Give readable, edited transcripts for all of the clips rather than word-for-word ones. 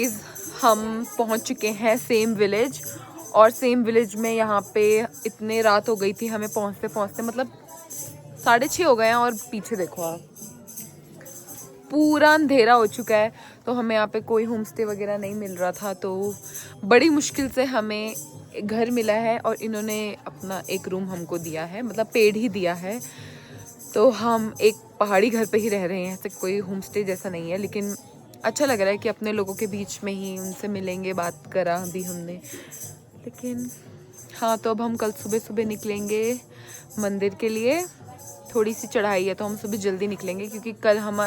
Guys हम पहुंच चुके हैं सेम विलेज, और सेम विलेज में यहाँ पे इतने रात हो गई थी हमें पहुंचते पहुंचते, मतलब 6:30 हो गए हैं। और पीछे देखो आप, पूरा अंधेरा हो चुका है। तो हमें यहाँ पे कोई होम स्टे वगैरह नहीं मिल रहा था, तो बड़ी मुश्किल से हमें घर मिला है और इन्होंने अपना एक रूम हमको दिया है, मतलब पेड ही दिया है। तो हम एक पहाड़ी घर पे ही रह रहे हैं, ऐसे कोई होम स्टे जैसा नहीं है, लेकिन अच्छा लग रहा है कि अपने लोगों के बीच में ही उनसे मिलेंगे, बात करा भी हमने। लेकिन हाँ, तो अब हम कल सुबह सुबह निकलेंगे मंदिर के लिए। थोड़ी सी चढ़ाई है तो हम सुबह जल्दी निकलेंगे, क्योंकि कल हम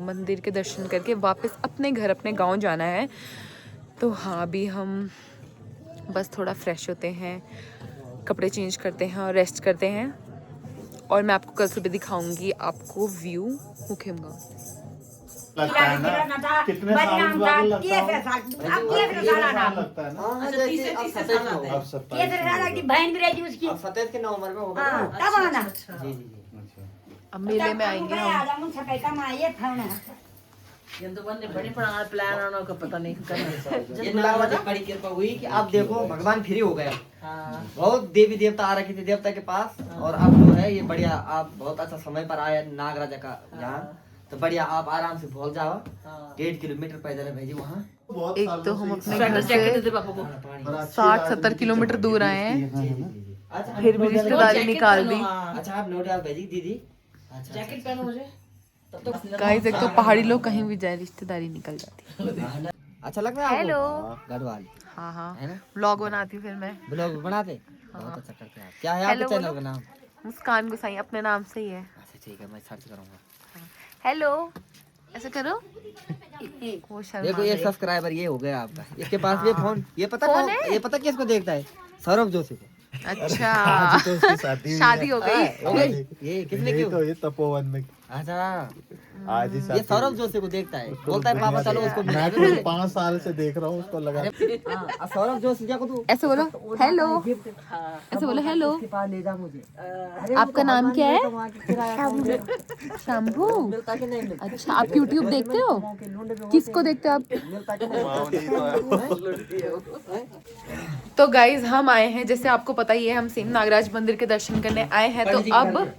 मंदिर के दर्शन करके वापस अपने घर, अपने गांव जाना है। तो हाँ, अभी हम बस थोड़ा फ्रेश होते हैं, कपड़े चेंज करते हैं और रेस्ट करते हैं। और मैं आपको कल सुबह दिखाऊंगी आपको व्यू मुखिमगांव। लगता है ना, कितने साल लगता है? लगता है ना। अब 27 बहन भी रहती उसकी। 27 के नवंबर में होगा ना। तब आना। जी जी जी। अब मेले में आएंगे हम। ये तो बंदे बड़े पुराना प्लान होना का पता नहीं करना। ये नागवा जी बड़ी कृपा हुई कि आप देखो भगवान फ्री हो गया। बहुत देवी देवता आ रखे थे देवता के पास, और अब जो है ये बढ़िया, आप बहुत अच्छा समय पर आए नागराजा का यहाँ। तो बढ़िया, आप आराम से भूल जाओ। 1.5 किलोमीटर पैदल है भेजी वहाँ। एक तो हम अपने घर से 60-70 किलोमीटर दूर आए हैं, फिर भी रिश्तेदारी निकाल दी। अच्छा, आप नोट डाल भेजी दीदी। जैकेट पहनो मुझे तब तो। गाइस, एक तो पहाड़ी लोग कहीं भी जाए रिश्तेदारी निकल जाती है। अच्छा लग रहा है हेलो। गढ़वाल। हाँ हाँ, है ना, व्लॉग बनाती हूँ फिर मैं। ब्लॉग बनाते बहुत अच्छा करते हैं आप। क्या है हेलो आपके चैनल बोलो। का नाम? मुस्कान गुसाई अपने नाम से ही है। अच्छा ठीक है, मैं सर्च करूंगा। हेलो, ऐसे करो। वो शर्मा देखो ये गई। सब्सक्राइबर ये हो गया आपका। इसके पास ये फोन, ये पता फोन कौन- है? ये पता किसको देखता है? सौरभ जोशी को। अच्छा, आज तो उसकी शादी हुई शादी है। हो गई। हो गई? ये किसने यही क्यों? तो, ये तपोवन में अच्छा, आज ही ये शादी सौरभ हुई। जोशी को देखता है, उसको बोलता है दुनिया पापा चलो देख- उसको मैं खुद 5 साल से देख रहा हूँ उसको, लगा हाँ, सौरभ जोशी क्या को तू ऐसे बोलो हेलो, ऐसे बोलो हेलो। उसके पास ले जा मुझे। आपका नाम क्या है? शंभू। मिलता कि नहीं मिलता? अच्छा, आप यूट्यूब देखते हो? किसको देखते हो आप? मिलता कि नहीं? तो गाइज हम आए हैं, जैसे आपको पता ही है, हम सिंह नागराज मंदिर के दर्शन करने आए हैं। तो अब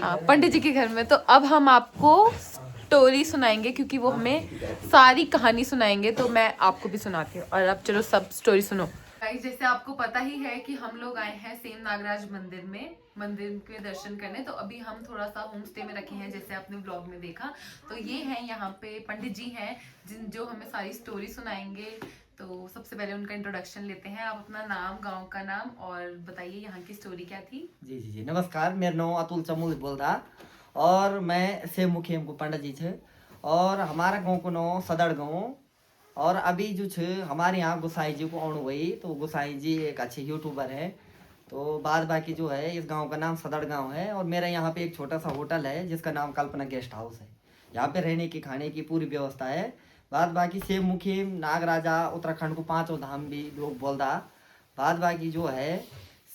हाँ, पंडित जी के घर में। तो अब हम आपको स्टोरी सुनाएंगे, क्योंकि वो हमें सारी कहानी सुनाएंगे। तो मैं आपको भी सुनाती हूँ, और अब चलो सब स्टोरी सुनो। गाइस, जैसे आपको पता ही है कि हम लोग आए हैं सेम नागराज मंदिर में, मंदिर के दर्शन करने। तो अभी हम थोड़ा सा होम स्टे में रखे हैं, जैसे आपने ब्लॉग में देखा। तो ये हैं यहाँ पे पंडित जी हैं, जो हमें सारी स्टोरी सुनाएंगे। तो सबसे पहले उनका इंट्रोडक्शन लेते हैं। आप अपना नाम, गांव का नाम और बताइए यहाँ की स्टोरी क्या थी। जी जी जी, नमस्कार, मेरा नाम अतुल चमूल बोल रहा, और मैं से मुखियम को पंडित जी थे, और हमारा गांव को नाम सदड़ गाँव। और अभी जो छे हमारे यहाँ गोसाई जी को आने हुई, तो गोसाई जी एक अच्छे यूट्यूबर है। तो बाद बाकी जो है, इस गांव का नाम सदड़ गांव है, और मेरा यहाँ पे एक छोटा सा होटल है जिसका नाम कल्पना गेस्ट हाउस है। यहाँ पे रहने की, खाने की पूरी व्यवस्था है। बाद बाकी सेम मुखिम नागराजा उत्तराखंड को 5 धाम भी लोग बोलता। बाद बाकी जो है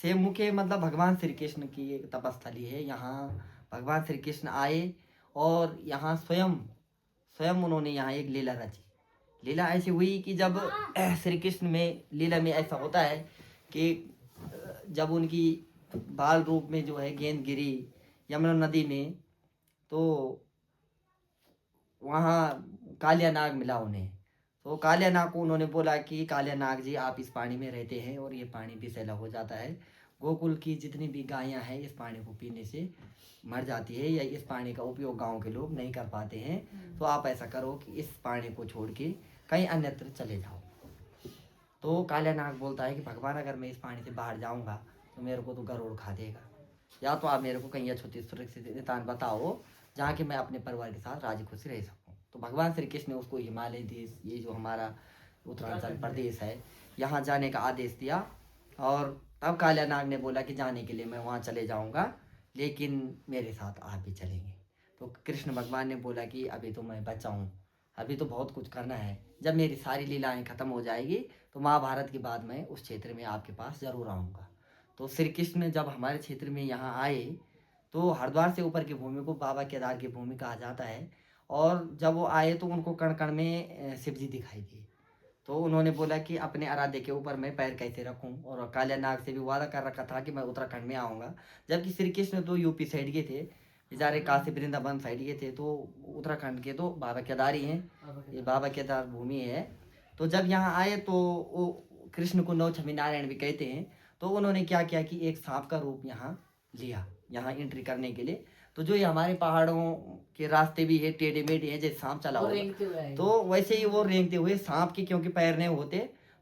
सेम मुखे मतलब भगवान श्री कृष्ण की एक तपस्थली है। यहाँ भगवान श्री कृष्ण आए, और यहाँ स्वयं स्वयं उन्होंने यहाँ एक लीला रची। लीला ऐसी हुई कि जब श्री कृष्ण में लीला में ऐसा होता है कि जब उनकी बाल रूप में जो है गेंद गिरी यमुना नदी में, तो वहाँ कालिया नाग मिला उन्हें। तो कालिया नाग को उन्होंने बोला कि कालिया नाग जी, आप इस पानी में रहते हैं और ये पानी विषैला हो जाता है, गोकुल की जितनी भी गायें हैं इस पानी को पीने से मर जाती है, या इस पानी का उपयोग गांव के लोग नहीं कर पाते हैं। तो आप ऐसा करो कि इस पानी को छोड़ के कहीं अन्यत्र चले जाओ। तो कालिया नाग बोलता है कि भगवान, अगर मैं इस पानी से बाहर जाऊंगा तो मेरे को तो गरुड़ खा देगा, या तो आप मेरे को कहीं अच्छी सुरक्षित स्थान बताओ जहाँ कि मैं अपने परिवार के साथ राजी खुशी रह सकूँ। तो भगवान श्री कृष्ण ने उसको हिमालय देश, ये जो हमारा उत्तरांचल प्रदेश है, यहाँ जाने का आदेश दिया। और तब कालिया नाग ने बोला कि जाने के लिए मैं वहाँ चले जाऊँगा, लेकिन मेरे साथ आप भी चलेंगे। तो कृष्ण भगवान ने बोला कि अभी तो मैं बच्चा हूँ, अभी तो बहुत कुछ करना है। जब मेरी सारी लीलाएं खत्म हो जाएगी तो महाभारत के बाद मैं उस क्षेत्र में आपके पास जरूर आऊँगा। तो श्री कृष्ण जब हमारे क्षेत्र में यहाँ आए, तो हरिद्वार से ऊपर की भूमि को बाबा केदार की भूमि कहा जाता है। और जब वो आए तो उनको कण कण में शिव जी दिखाई दिए। तो उन्होंने बोला कि अपने आराध्य के ऊपर मैं पैर कैसे रखूं, और कालिया नाग से भी वादा कर रखा था कि मैं उत्तराखंड में आऊँगा। जबकि श्री कृष्ण तो यूपी साइड के थे, बेचारे काशी वृंदावन साइड के थे, तो उत्तराखंड के तो बाबा केदारी हैं, ये बाबा केदार भूमि है। तो जब यहाँ आए तो वो कृष्ण को नौ छवि नारायण भी कहते हैं। तो उन्होंने क्या किया कि एक सांप का रूप यहाँ लिया, यहाँ एंट्री करने के लिए। तो जो ये हमारे पहाड़ों के रास्ते भी है टेढ़े मेढ़े हैं, जैसे सांप चला हुआ, तो वैसे ही वो रेंगते हुए सांप के क्योंकि पैर नहीं होते,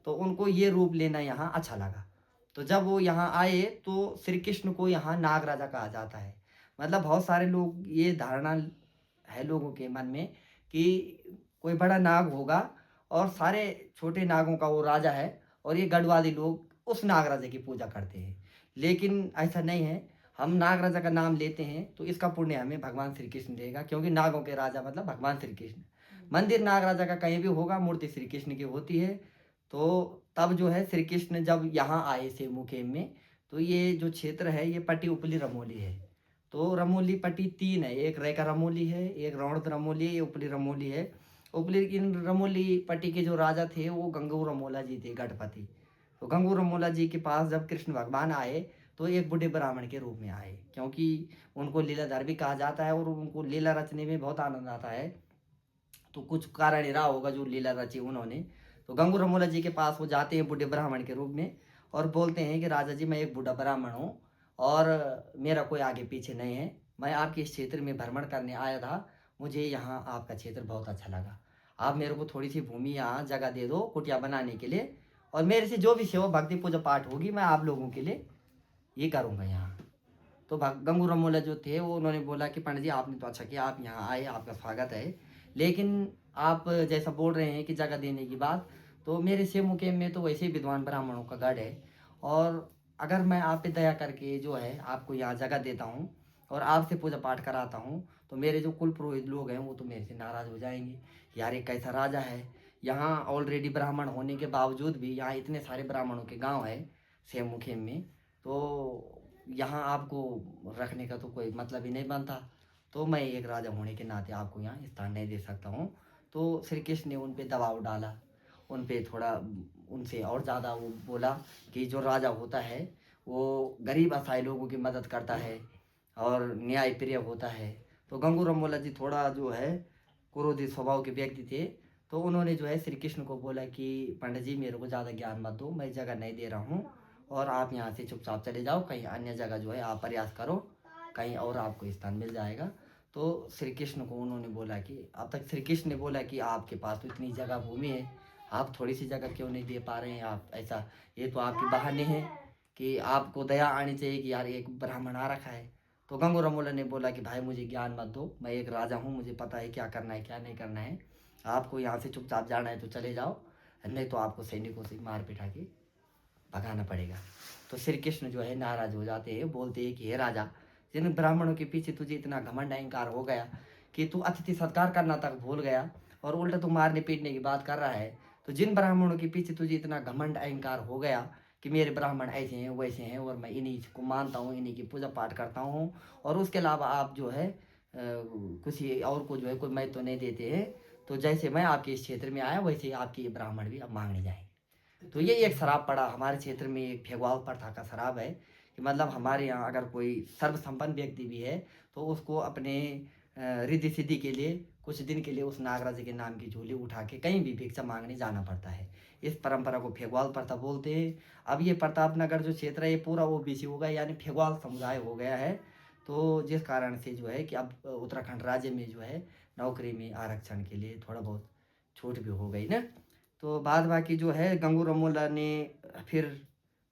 तो उनको ये रूप लेना यहाँ अच्छा लगा। तो जब वो यहाँ आए तो श्री कृष्ण को यहाँ नाग राजा कहा जाता है। मतलब बहुत सारे लोग ये धारणा है लोगों के मन में कि कोई बड़ा नाग होगा और सारे छोटे नागों का वो राजा है, और ये गढ़वाली लोग उस नाग राजा की पूजा करते हैं। लेकिन ऐसा नहीं है, हम नाग राजा का नाम लेते हैं तो इसका पुण्य हमें भगवान श्री कृष्ण देगा, क्योंकि नागों के राजा मतलब भगवान श्री कृष्ण। मंदिर नाग राजा का कहीं भी होगा, मूर्ति श्री कृष्ण की होती है। तो तब जो है श्री कृष्ण जब यहाँ आए से मुखेम में, तो ये जो क्षेत्र है ये पट्टी उपली रमोली है। तो रमोली पट्टी 3 है, एक रेका रमोली है, एक रौणद रमोली है, ये उपली रमोली है। उपली इन रमोली पट्टी के जो राजा थे वो गंगू रमोला जी थे, गणपति। तो गंगू रमोला जी के पास जब कृष्ण भगवान आए तो एक बूढ़े ब्राह्मण के रूप में आए, क्योंकि उनको लीलाधर भी कहा जाता है और उनको लीला रचने में बहुत आनंद आता है। तो कुछ कारण रहा होगा जो लीला रची उन्होंने। तो गंगू रमोला जी के पास वो जाते हैं बूढ़े ब्राह्मण के रूप में और बोलते हैं कि राजा जी मैं एक बूढ़ा ब्राह्मण हूँ और मेरा कोई आगे पीछे नहीं है, मैं आपके इस क्षेत्र में भ्रमण करने आया था, मुझे यहाँ आपका क्षेत्र बहुत अच्छा लगा, आप मेरे को थोड़ी सी भूमि यहाँ जगह दे दो कुटिया बनाने के लिए, और मेरे से जो भी सेवा भक्ति पूजा पाठ होगी मैं आप लोगों के लिए ये करूँगा यहाँ। तो गंगू रमोला जो थे वो उन्होंने बोला कि पंडित जी आपने तो अच्छा किया, आप यहाँ आए, आपका स्वागत है, लेकिन आप जैसा बोल रहे हैं कि जगह देने की बात, तो मेरे से मुकेम में तो वैसे ही विद्वान ब्राह्मणों का गढ़ है, और अगर मैं आप पे दया करके जो है आपको यहाँ जगह देता हूँ और आपसे पूजा पाठ कराता हूँ, तो मेरे जो कुल पुरोहित लोग हैं वो तो मेरे से नाराज़ हो जाएंगे, यार ये कैसा राजा है, यहाँ ऑलरेडी ब्राह्मण होने के बावजूद भी यहाँ इतने सारे ब्राह्मणों के गांव है सेम मुखेम में, तो यहाँ आपको रखने का तो कोई मतलब ही नहीं बनता, तो मैं एक राजा होने के नाते आपको यहाँ स्थान नहीं दे सकता हूँ। तो श्री कृष्ण ने उन पे दबाव डाला, उन पे थोड़ा उनसे और ज़्यादा वो बोला कि जो राजा होता है वो गरीब असहाय लोगों की मदद करता है और न्याय प्रिय होता है। तो गंगू रमोला जी थोड़ा जो है क्रोधी स्वभाव के व्यक्ति थे, तो उन्होंने जो है श्री कृष्ण को बोला कि पंडित जी मेरे को ज़्यादा ज्ञान मत दो, मैं जगह नहीं दे रहा हूँ और आप यहाँ से चुपचाप चले जाओ, कहीं अन्य जगह जो है आप प्रयास करो, कहीं और आपको स्थान मिल जाएगा। तो श्री कृष्ण को उन्होंने बोला कि अब तक श्री कृष्ण ने बोला कि आपके पास तो इतनी जगह भूमि है, आप थोड़ी सी जगह क्यों नहीं दे पा रहे हैं, आप ऐसा ये तो आपके बहाने हैं कि आपको दया आनी चाहिए कि यार एक ब्राह्मण आ रखा है। तो गंगू रमोला ने बोला कि भाई मुझे ज्ञान मत दो, मैं एक राजा हूँ, मुझे पता है क्या करना है क्या नहीं करना है, आपको यहाँ से चुपचाप जाना है तो चले जाओ, नहीं तो आपको सैनिकों से मार पिटा के भगाना पड़ेगा। तो श्री कृष्ण जो है नाराज हो जाते हैं, बोलते हैं कि हे राजा, जिन ब्राह्मणों के पीछे तुझे इतना घमंड अहंकार हो गया कि तू अतिथि सत्कार करना तक भूल गया और उल्टा तू मारने पीटने की बात कर रहा है, तो जिन ब्राह्मणों के पीछे तुझे इतना घमंड अहंकार हो गया कि मेरे ब्राह्मण ऐसे हैं वैसे हैं और मैं इन्हीं को मानता हूँ, इन्हीं की पूजा पाठ करता हूँ, और उसके अलावा आप जो है किसी और को जो है कोई मैं तो नहीं देते हैं, तो जैसे मैं आपके इस क्षेत्र में आया वैसे ही आपके ये ब्राह्मण भी अब मांगने जाएंगे। तो ये एक शराब पड़ा हमारे क्षेत्र में, एक फेगवाल प्रथा का शराब है कि मतलब हमारे यहाँ अगर कोई सर्वसंपन्न व्यक्ति भी है तो उसको अपने रिद्धि सिद्धि के लिए कुछ दिन के लिए उस नागराज के नाम की झोली उठा के कहीं भी भिक्षा मांगने जाना पड़ता है। इस परंपरा को फेगवाल प्रथा बोलते हैं। अब ये प्रतापनगर जो क्षेत्र है ये पूरा ओबीसी हो गया, यानी फेगवाल समुदाय हो गया है। तो जिस कारण से जो है कि अब उत्तराखंड राज्य में जो है नौकरी में आरक्षण के लिए थोड़ा बहुत छूट भी हो गई ना। तो बाद बाकी जो है गंगू रमोला ने फिर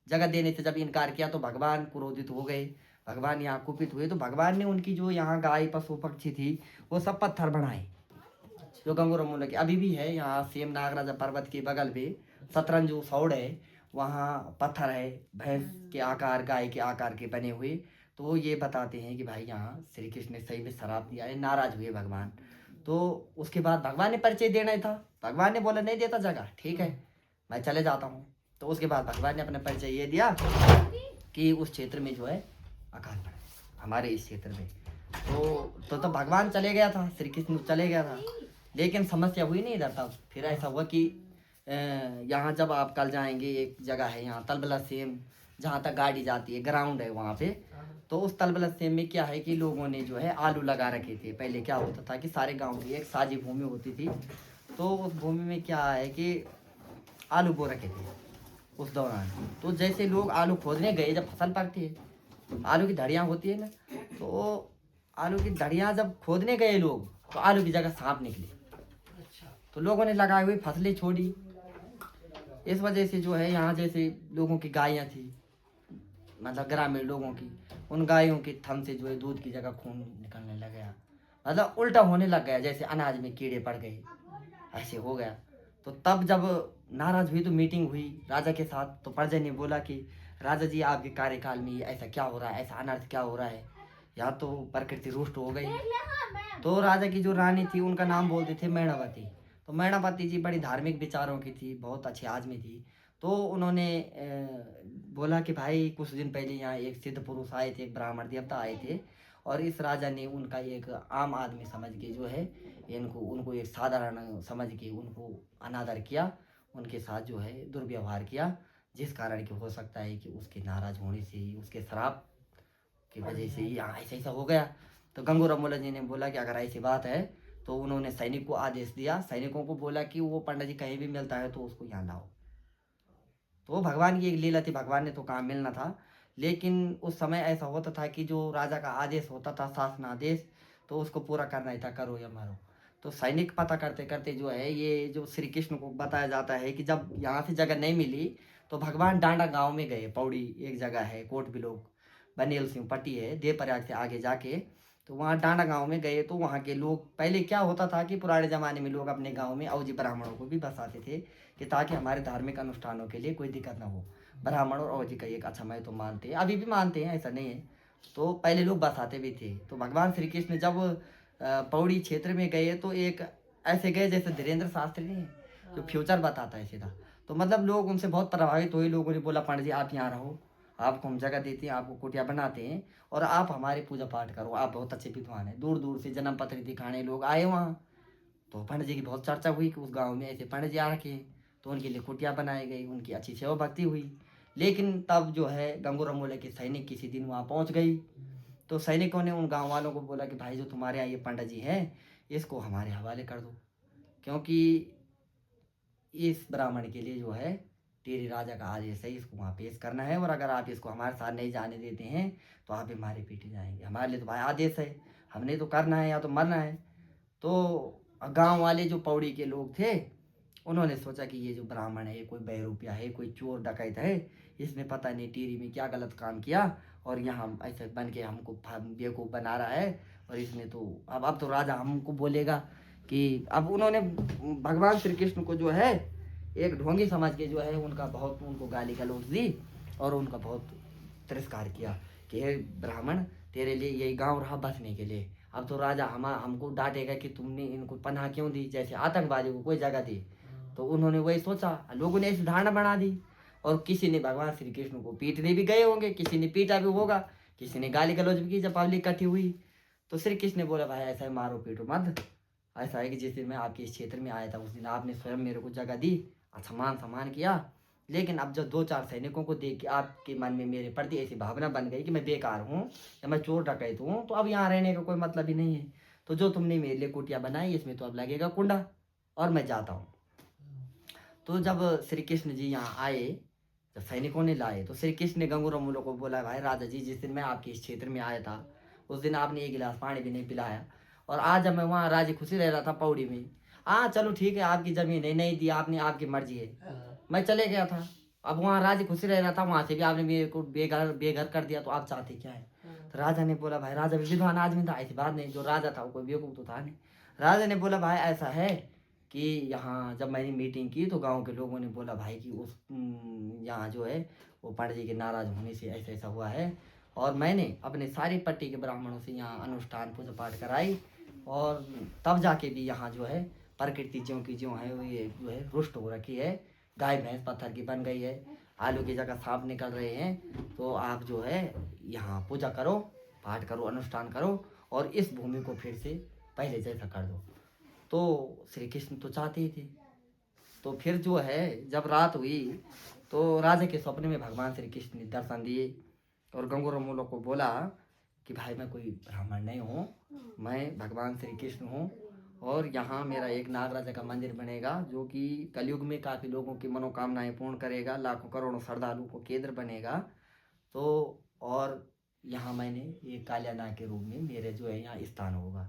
जगह देने से जब इनकार किया तो भगवान क्रोधित हो गए, भगवान यहाँ कुपित हुए। तो भगवान ने उनकी जो यहाँ गाय पशु पक्षी थी वो सब पत्थर बनाए, जो गंगू रमोला के अभी भी है। यहाँ सेम नागराजा पर्वत के बगल पे शतरंजू सौड़ है, वहाँ पत्थर है भैंस के आकार गाय के आकार के बने हुए। तो ये बताते हैं कि भाई यहाँ श्री कृष्ण ने सही में शराब दिया है, नाराज हुए भगवान। तो उसके बाद भगवान ने परिचय देना था, भगवान ने बोला नहीं देता जगह, ठीक है मैं चले जाता हूँ। तो उसके बाद भगवान ने अपना परिचय ये दिया कि उस क्षेत्र में जो है अकाल पड़ा हमारे इस क्षेत्र में। तो भगवान चले गया था, श्री कृष्ण चले गया था, लेकिन समस्या हुई नहीं इधर तब। फिर ऐसा हुआ कि यहाँ जब आप कल जाएंगे, एक जगह है यहाँ तलबला सेम, जहाँ तक गाड़ी जाती है, ग्राउंड है वहाँ पे। तो उस तलबला सेम में क्या है कि लोगों ने जो है आलू लगा रखे थे। पहले क्या होता था कि सारे गांव की एक साझी भूमि होती थी, तो उस भूमि में क्या है कि आलू बो रखे थे उस दौरान। तो जैसे लोग आलू खोदने गए, जब फसल पकती है, आलू की धड़ियाँ होती है ना, तो आलू की धड़ियाँ जब खोदने गए लोग, तो आलू की जगह सांप निकले। तो लोगों ने लगाई हुई फसलें छोड़ी। इस वजह से जो है यहाँ जैसे लोगों की गायें थी, मतलब ग्रामीण लोगों की, उन गायों के थन से जो है दूध की जगह खून निकलने लग गया, मतलब उल्टा होने लग गया, जैसे अनाज में कीड़े पड़ गए, ऐसे हो गया। तो तब जब नाराज हुई तो मीटिंग हुई राजा के साथ। तो प्रजा ने बोला कि राजा जी, आपके कार्यकाल में ये ऐसा क्या हो रहा है, ऐसा अनर्थ क्या हो रहा है, यहाँ तो प्रकृति रुष्ट हो गई। तो राजा की जो रानी थी उनका नाम बोलते थे मैणावती। तो मैणावती जी बड़ी धार्मिक विचारों की थी, बहुत अच्छे आदमी थी। तो उन्होंने बोला कि भाई कुछ दिन पहले यहाँ एक सिद्ध पुरुष आए थे, एक ब्राह्मण देवता आए थे, और इस राजा ने उनका एक आम आदमी समझ के जो है उनको एक साधारण समझ के उनको अनादर किया, उनके साथ जो है दुर्व्यवहार किया, जिस कारण कि हो सकता है कि उसके नाराज होने से ही, उसके श्राप की वजह से ही यहाँ ऐसा ऐसा हो गया। तो गंगूराम मुल्ला जी ने बोला कि अगर ऐसी बात है, तो उन्होंने सैनिक को आदेश दिया, सैनिकों को बोला कि वो पंडित जी कहीं भी मिलता है तो उसको यहाँ लाओ। तो भगवान की एक लीला थी, भगवान ने तो काम मिलना था। लेकिन उस समय ऐसा होता था कि जो राजा का आदेश होता था, शासनादेश, तो उसको पूरा करना ही था, करो या मारो। तो सैनिक पता करते करते जो है ये जो श्री कृष्ण को बताया जाता है कि जब यहाँ से जगह नहीं मिली, तो भगवान डांडा गांव में गए। पौड़ी एक जगह है, कोट बिलोक, बनेल सिंह पट्टी है, देवप्रयाग से आगे जाके। तो वहाँ डांडा गांव में गए, तो वहाँ के लोग, पहले क्या होता था कि पुराने ज़माने में लोग अपने गांव में अवजी ब्राह्मणों को भी बसाते थे कि ताकि हमारे धार्मिक अनुष्ठानों के लिए कोई दिक्कत ना हो। ब्राह्मण और अवजी का एक अच्छा मैं तो मानते हैं, अभी भी मानते हैं, ऐसा नहीं है। तो पहले लोग बसाते भी थे। तो भगवान श्री कृष्ण जब पौड़ी क्षेत्र में गए, तो एक ऐसे गए जैसे धीरेन्द्र शास्त्री नहीं, जो फ्यूचर बताता है सीधा। तो मतलब लोग उनसे बहुत प्रभावित हुए। लोगों ने बोला पंडित जी आप यहाँ रहो, आपको हम जगह देते हैं, आपको कुटिया बनाते हैं, और आप हमारे पूजा पाठ करो, आप बहुत अच्छे विद्वान हैं। दूर दूर से जन्म पत्र दिखाने लोग आए वहाँ। तो पंडित जी की बहुत चर्चा हुई कि उस गांव में ऐसे पंडित जी आ रखे हैं। तो उनके लिए कुटिया बनाई गई, उनकी अच्छी सेवा भक्ति हुई। लेकिन तब जो है गंगूराम मुल्ला के सैनिक किसी दिन वहाँ पहुँच गई। तो सैनिकों ने उन गाँव वालों को बोला कि भाई जो तुम्हारे यहाँ ये पंडित जी हैं, इसको हमारे हवाले कर दो, क्योंकि इस ब्राह्मण के लिए जो है तेरे राजा का आदेश है, इसको वहाँ पेश करना है, और अगर आप इसको हमारे साथ नहीं जाने देते हैं तो आप हमारे पीछे जाएंगे। हमारे लिए तो भाई आदेश है, हमने तो करना है या तो मरना है। तो गांव वाले जो पौड़ी के लोग थे, उन्होंने सोचा कि ये जो ब्राह्मण है, कोई बहरूपिया है, कोई चोर डकैत है, इसने पता नहीं टीरी में क्या गलत काम किया, और यहाँ ऐसे बन के हमको बेवकूफ़ बना रहा है। और इसने तो अब तो राजा हमको बोलेगा कि अब उन्होंने भगवान श्री कृष्ण को जो है एक ढोंगी समझ के जो है उनको गाली गलौज दी, और उनका बहुत तिरस्कार किया कि हे ब्राह्मण, तेरे लिए यही गांव रहा बसने के लिए। अब तो राजा हमको डांटेगा कि तुमने इनको पनाह क्यों दी, जैसे आतंकवादी को कोई जगह दी। तो उन्होंने वही सोचा, लोगों ने ऐसी धारणा बना दी। और किसी ने भगवान श्री कृष्ण को पीटने भी गए होंगे, किसी ने पीटा भी होगा, किसी ने गाली गलौज भी की जब पब्लिक इकट्ठी हुई। तो श्री कृष्ण ने बोला भाई ऐसा है, मारो पीटो मत। ऐसा है कि जिस दिन मैं आपके इस क्षेत्र में आया था, उस दिन आपने स्वयं मेरे को जगह दी, अच्छा मान सम्मान किया। लेकिन अब जब 2-4 सैनिकों को देख के आपके मन में मेरे प्रति ऐसी भावना बन गई कि मैं बेकार हूँ या मैं चोर डकैत हूँ, तो अब यहाँ रहने का कोई मतलब ही नहीं है। तो जो तुमने मेरे लिए कुटिया बनाई, इसमें तो अब लगेगा कुंडा, और मैं जाता हूँ। तो जब श्री कृष्ण जी यहाँ आए, जब सैनिकों ने लाए, तो श्री कृष्ण ने गंगूराम मुल्ला को बोला भाई राजा जी, जिस दिन मैं आपके इस क्षेत्र में आया था, उस दिन आपने 1 गिलास पानी भी नहीं पिलाया, और आज जब मैं वहाँ राजी खुशी रह रहा था पौड़ी में, हाँ चलो ठीक है, आपकी जमीन है, नहीं दी आपने, आपकी मर्जी है, मैं चले गया था। अब वहाँ राजी खुशी रह रहा था, वहाँ से भी आपने मेरे को बेघर कर दिया, तो आप चाहते क्या है। तो राजा ने बोला भाई, राजा भी विद्वान आदमी था, ऐसी बात नहीं, जो राजा था वो कोई बेवकूफ़ तो था नहीं। राजा ने बोला भाई ऐसा है कि यहाँ जब मैंने मीटिंग की, तो गांव के लोगों ने बोला भाई कि उस यहाँ जो है वो पंडित जी के नाराज़ होने से ऐसा ऐसा हुआ है, और मैंने अपने सारी पट्टी के ब्राह्मणों से यहाँ अनुष्ठान पूजा पाठ कराई, और तब जाके भी यहाँ जो है प्रकृति ज्यों की ज्यों है वो ये जो है रुष्ट हो रखी है। गाय भैंस पत्थर की बन गई है, आलू की जगह सांप निकल रहे हैं। तो आप जो है यहाँ पूजा करो, पाठ करो, अनुष्ठान करो, और इस भूमि को फिर से पहले जैसा कर दो। तो श्री कृष्ण तो चाहते ही थे, तो फिर जो है जब रात हुई तो राजा के सपने में भगवान श्री कृष्ण ने दर्शन दिए और गंगूरमोला को बोला कि भाई मैं कोई ब्राह्मण नहीं हूँ, मैं भगवान श्री कृष्ण हूँ और यहाँ मेरा एक नागराजा का मंदिर बनेगा जो कि कलयुग में काफ़ी लोगों की मनोकामनाएं पूर्ण करेगा, लाखों करोड़ों श्रद्धालुओं को केंद्र बनेगा। तो और यहाँ मैंने एक कालिया नाग के रूप में मेरे जो है यहाँ स्थान होगा,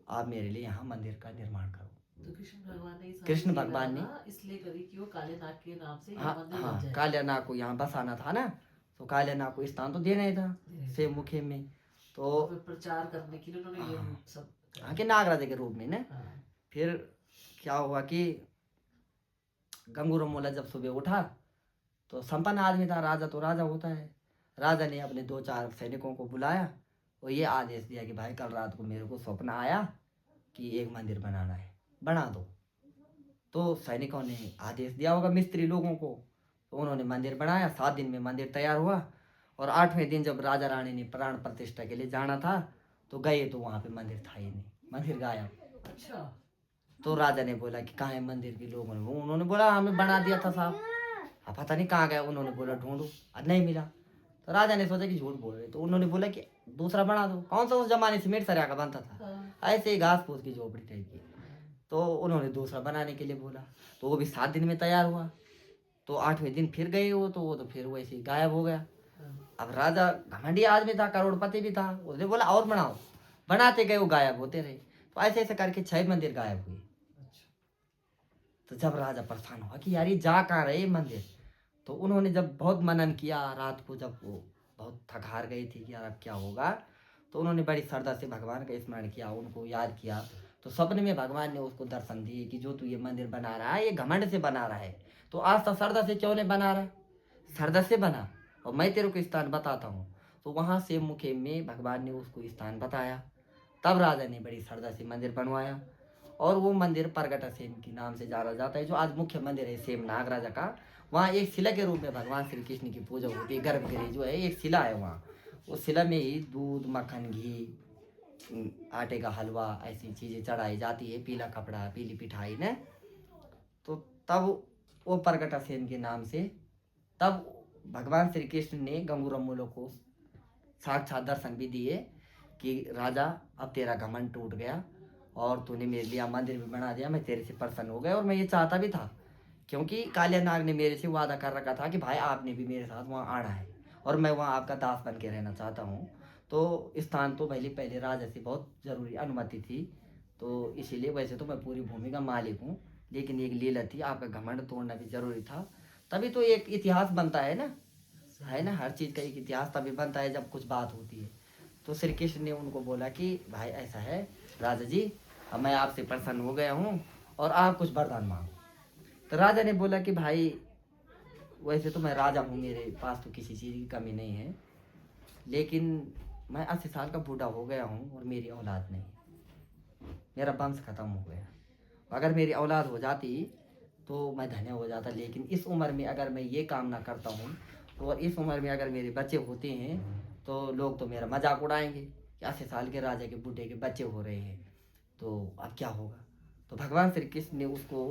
आप मेरे लिए यहाँ मंदिर का निर्माण करो। तो कृष्ण भगवान ने इसलिए करी कि वो काले नाग के नाम से हाँ मंदिर बन हाँ जाए। कालिया नाग को यहाँ बसाना था ना, तो कालिया नाग को स्थान तो देना ही था सेव मुखे में। तो फिर प्रचार करने के लिए उन्होंने ये सब हाँ के नागराजा के रूप में ना। हाँ। फिर क्या हुआ कि गंगूरमोला जब सुबह उठा तो संपन्न आदमी था, राजा तो राजा होता है। राजा ने अपने 2-4 सैनिकों को बुलाया और ये आदेश दिया कि भाई कल रात को मेरे को स्वप्न आया कि एक मंदिर बनाना है, बना दो। तो सैनिकों ने आदेश दिया होगा मिस्त्री लोगों को, तो उन्होंने मंदिर बनाया। 7 दिन में मंदिर तैयार हुआ और 8वें दिन जब राजा रानी ने प्राण प्रतिष्ठा के लिए जाना था तो गए तो वहाँ पे मंदिर था ही नहीं, मंदिर गायब। अच्छा। तो राजा ने बोला कि कहाँ है मंदिर के लोगों ने, उन्होंने बोला हमें बना दिया था साहब, अब पता नहीं कहाँ गया। उन्होंने बोला ढूंढो, आज नहीं मिला। तो राजा ने सोचा कि झूठ बोल रहे, तो उन्होंने बोला कि दूसरा बना दो। कौन सा उस जमाने सीमेंट सरिया का बनता था, ऐसे ही घास फूस की झोपड़ी टाइप की। तो उन्होंने दूसरा बनाने के लिए बोला, तो वो भी 7 दिन में तैयार हुआ। तो 8वें दिन फिर गए वो तो फिर वैसे ही गायब हो गया। अब राजा घमंडी आदमी था, करोड़पति भी था, उसने बोला और बनाओ। बनाते गए वो गायब होते रहे। तो ऐसे ऐसे करके 6 मंदिर गायब हुए। तो जब राजा परेशान हुआ कि यार ये जा कहाँ रहे मंदिर, तो उन्होंने जब बहुत मनन किया रात को, जब वो बहुत थक हार गए थे कि यार अब क्या होगा, तो उन्होंने बड़ी श्रद्धा से भगवान का स्मरण किया, उनको याद किया। तो सपने में भगवान ने उसको दर्शन दिए कि जो तू ये मंदिर बना रहा है ये घमंड से बना रहा है, तो आज तक श्रद्धा से क्यों नहीं बना रहा, श्रद्धा से बना और मैं तेरे को स्थान बताता हूँ। तो वहाँ से मुखे में भगवान ने उसको स्थान बताया। तब राजा ने बड़ी श्रद्धा से मंदिर बनवाया और वो मंदिर परगटा सेन के नाम से जाना जाता है, जो आज मुख्य मंदिर है सेम नागराजा का। वहाँ एक शिला के रूप में भगवान श्री कृष्ण की पूजा होती है। गर्भगृह जो है एक शिला है, वहाँ उस शिला में ही दूध, मक्खन, घी, आटे का हलवा ऐसी चीज़ें चढ़ाई जाती है, पीला कपड़ा, पीली पिठाई ने। तो तब वो परगटा सेन के नाम से तब भगवान श्री कृष्ण ने गंगूरमोला को साक्षात दर्शन भी दिए कि राजा अब तेरा घमंड टूट गया और तूने मेरे लिए मंदिर भी बना दिया, मैं तेरे से प्रसन्न हो गया। और मैं ये चाहता भी था क्योंकि कालिया नाग ने मेरे से वादा कर रखा था कि भाई आपने भी मेरे साथ वहाँ आना है और मैं वहाँ आपका दास बन के रहना चाहता हूँ। तो स्थान तो पहले राजा से बहुत ज़रूरी अनुमति थी, तो इसीलिए वैसे तो मैं पूरी भूमि का मालिक हूँ, लेकिन एक लीला थी, आपका घमंड तोड़ना भी जरूरी था। तभी तो एक इतिहास बनता है ना, हर चीज़ का एक इतिहास तभी बनता है जब कुछ बात होती है। तो श्री कृष्ण ने उनको बोला कि भाई ऐसा है राजा जी, अब मैं आपसे प्रसन्न हो गया हूँ और आप कुछ वरदान मांगो। तो राजा ने बोला कि भाई वैसे तो मैं राजा हूँ, मेरे पास तो किसी चीज़ की कमी नहीं है, लेकिन मैं 80 साल का बूढ़ा हो गया हूँ और मेरी औलाद नहीं, मेरा वंश खत्म हो गया। अगर मेरी औलाद हो जाती तो मैं धन्य हो जाता, लेकिन इस उम्र में अगर मैं ये कामना करता हूँ और इस उम्र में अगर मेरे बच्चे होते हैं तो लोग तो मेरा मजाक उड़ाएंगे कि 80 साल के राजा के बूढ़े के बच्चे हो रहे हैं, तो अब क्या होगा। तो भगवान श्री कृष्ण ने उसको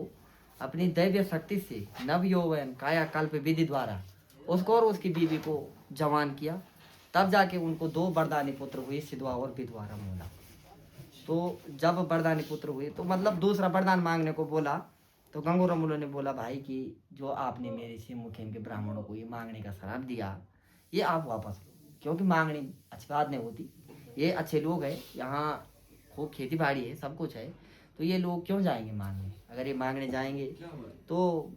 अपनी दैवीय शक्ति से नव यौवन कायाकल्प विधि द्वारा उसको और उसकी बीवी को जवान किया। तब जाके उनको 2 वरदानी पुत्र हुए, सिद्धवा और विधवा रमोला। तो जब वरदानी पुत्र हुए तो मतलब दूसरा वरदान मांगने को बोला, तो गंगूरमोला ने बोला भाई कि जो आपने मेरे से मुखेम के ब्राह्मणों को ये मांगने का श्राप दिया, ये आप वापस लो, क्योंकि मांगनी अच्छी बात नहीं होती। ये अच्छे लोग हैं, यहाँ खूब खेती बाड़ी है, सब कुछ है, तो ये लोग क्यों जाएंगे मांगने। अगर ये मांगने जाएंगे तो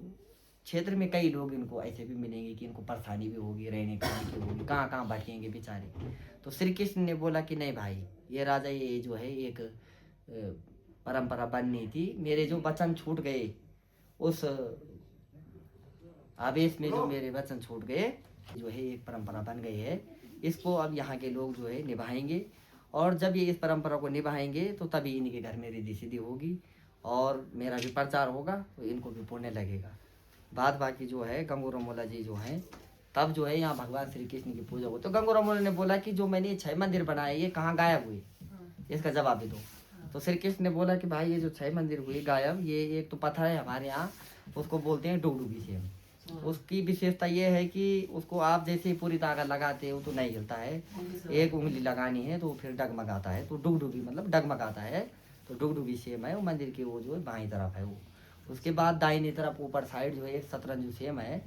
क्षेत्र में कई लोग इनको ऐसे भी मिलेंगे कि इनको परेशानी भी होगी, रहने खाने की होगी, कहाँ कहाँ भटकेंगे बेचारे। तो श्री कृष्ण ने बोला कि नहीं भाई, ये राजा ये जो है एक परंपरा बननी थी, मेरे जो वचन छूट गए उस आवेश में जो मेरे वचन छूट गए जो है एक परंपरा बन गई है, इसको अब यहाँ के लोग जो है निभाएंगे। और जब ये इस परंपरा को निभाएंगे तो तभी इनके घर में रिद्धि सिद्धि होगी और मेरा भी प्रचार होगा, तो इनको भी पुण्य लगेगा। बात बाकी जो है गंगूरमोला जी जो हैं तब जो है यहाँ भगवान श्री कृष्ण की पूजा हो। तो गंगूरमोला ने बोला कि जो मैंने 6 मंदिर बनाए ये कहाँ गायब हुए, इसका जवाब भी दो। तो श्री कृष्ण ने बोला कि भाई ये जो 6 मंदिर हुई गायब, ये एक तो पत्थर है हमारे यहाँ, उसको बोलते हैं डुगडुगी सेम। उसकी विशेषता ये है कि उसको आप जैसे पूरी ताकत लगाते हो तो नहीं हिलता है, एक उंगली लगानी है तो फिर डगमगाता है, तो डुगडुगी मतलब डगमगाता है, तो डुगडुगी सेम है वो मंदिर की, वो जो है बाईं तरफ है वो। उसके बाद दाहिनी तरफ ऊपर साइड जो है एक शतरंज सेम है,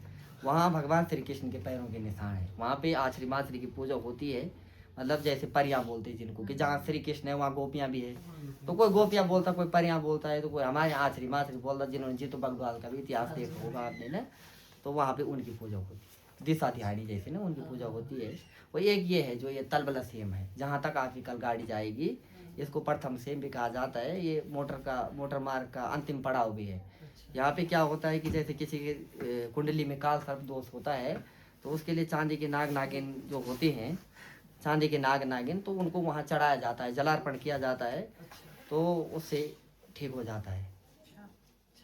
वहाँ भगवान श्री कृष्ण के पैरों के निशान है। वहाँ पे आश्री माश्री की पूजा होती है, मतलब जैसे परियां बोलते हैं जिनको, कि जहाँ श्री कृष्ण है वहाँ गोपियाँ भी है, तो कोई गोपियाँ बोलता, कोई परियां बोलता है, तो कोई हमारे यहाँ आश्री माश्री बोलता, जिन्होंने जीतू बगवाल का भी इतिहास देखा होगा आपने ना, तो वहाँ पे उनकी पूजा होती है, दिशा दिहाड़ी जैसे ना उनकी पूजा होती है। वो एक ये है जो ये तलबला सेम है, जहाँ तक आपकी कल गाड़ी जाएगी, इसको प्रथम सेम भी कहा जाता है। ये मोटर मार्ग का अंतिम पड़ाव भी है। यहाँ पे क्या होता है कि जैसे किसी के कुंडली में काल सर्प दोष होता है, तो उसके लिए चांदी के नाग नागिन जो होते हैं, चांदी के नाग नागिन, तो उनको वहाँ चढ़ाया जाता है, जलार्पण किया जाता है, तो उससे ठीक हो जाता है।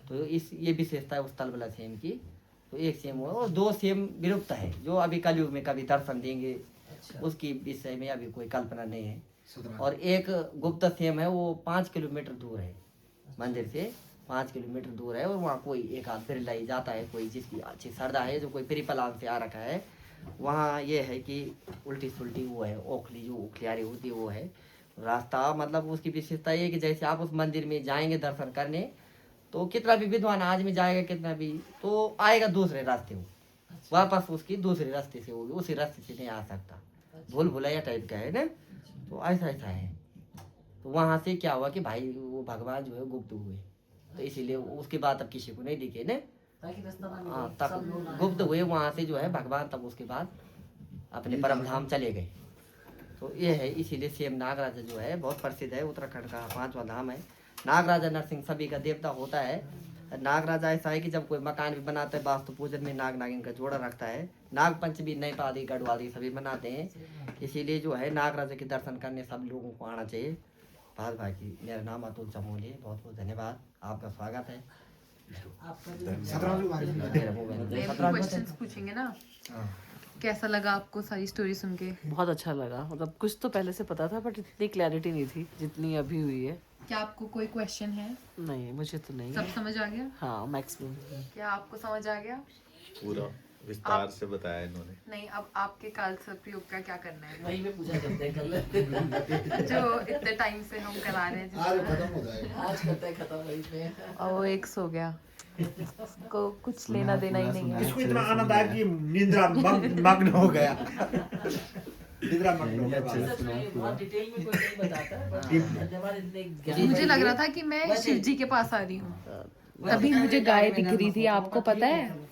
तो इस ये विशेषता है उस तलबला सेम की। तो एक सेम हुआ और 2 सेम विलुप्त है, जो अभी कलयुग में कभी दर्शन देंगे, उसकी विषय में अभी कोई कल्पना नहीं है। और एक गुप्त सेम है, वो 5 किलोमीटर दूर है मंदिर से, 5 किलोमीटर दूर है, और वहाँ कोई एक आध बिरला ही जाता है, कोई जिसकी अच्छी श्रद्धा है, जो कोई प्रिपलान से आ रखा है। वहाँ ये है कि उल्टी सुल्टी वो है, ओखली जो उखलियारी होती है वो है रास्ता। मतलब उसकी विशेषता ये है कि जैसे आप उस मंदिर में जाएंगे दर्शन करने, तो कितना भी विद्वान आदमी जाएगा, कितना भी, तो आएगा दूसरे रास्ते, वो वापस उसकी दूसरे रास्ते से होगी, उसी रास्ते से नहीं आ सकता, भूल भुलैया टाइप का है ना। तो ऐसा ऐसा है। तो वहाँ से क्या हुआ कि भाई वो भगवान जो है गुप्त हुए, तो इसीलिए उसके बाद अब किसी को नहीं दिखे ना। हाँ, तब गुप्त हुए वहाँ से जो है भगवान, तब उसके बाद अपने परम धाम चले गए। तो ये है, इसीलिए सेम नागराजा जो है बहुत प्रसिद्ध है, उत्तराखंड का 5वां धाम है। नागराजा नरसिंह सभी का देवता होता है। नागराजा ऐसा है कि जब कोई मकान भी बनाता है, वास्तु पूजन में नाग नागिन का जोड़ा रखता है। नाग पंचमी नई पादी गढ़वाली सभी मनाते हैं, इसीलिए जो है नागराजा के दर्शन करने सब लोगों को आना चाहिए। भाग भागी, मेरा नाम अतुल चमोली, बहुत बहुत धन्यवाद, आपका स्वागत है। क्वेश्चंस पूछेंगे ना। कैसा लगा आपको सारी स्टोरी सुन के? बहुत अच्छा लगा, मतलब कुछ तो पहले से पता था, बट इतनी क्लैरिटी नहीं थी जितनी अभी हुई है। क्या आपको कोई क्वेश्चन है? नहीं, मुझे तो नहीं सब है। समझ आ गया? हाँ, मैक्सिमम। क्या आपको समझ आ गया? पूरा विस्तार से बताया इन्होंने। नहीं, अब आपके काल सर्प योग का क्या करना है? वहीं पे पूजा करते हैं कल। जो इतने टाइम से हम करा रहे हैं, आज खत्म हो जाएगा। आज करते हैं खत्म वहीं पे। और वो एक सो गया, उसको कुछ लेना देना ही नहीं है। इसको इतना आनंद आया कि निद्रा मग्न हो गया। निद्रा मग्न हो गया। बहुत डिटेल में कोई नहीं बताता है, but जब इतने ज्ञान- मुझे लग रहा था कि मैं शिव जी के पास आ रही हूँ, तभी मुझे गाय दिख रही थी। आपको पता है?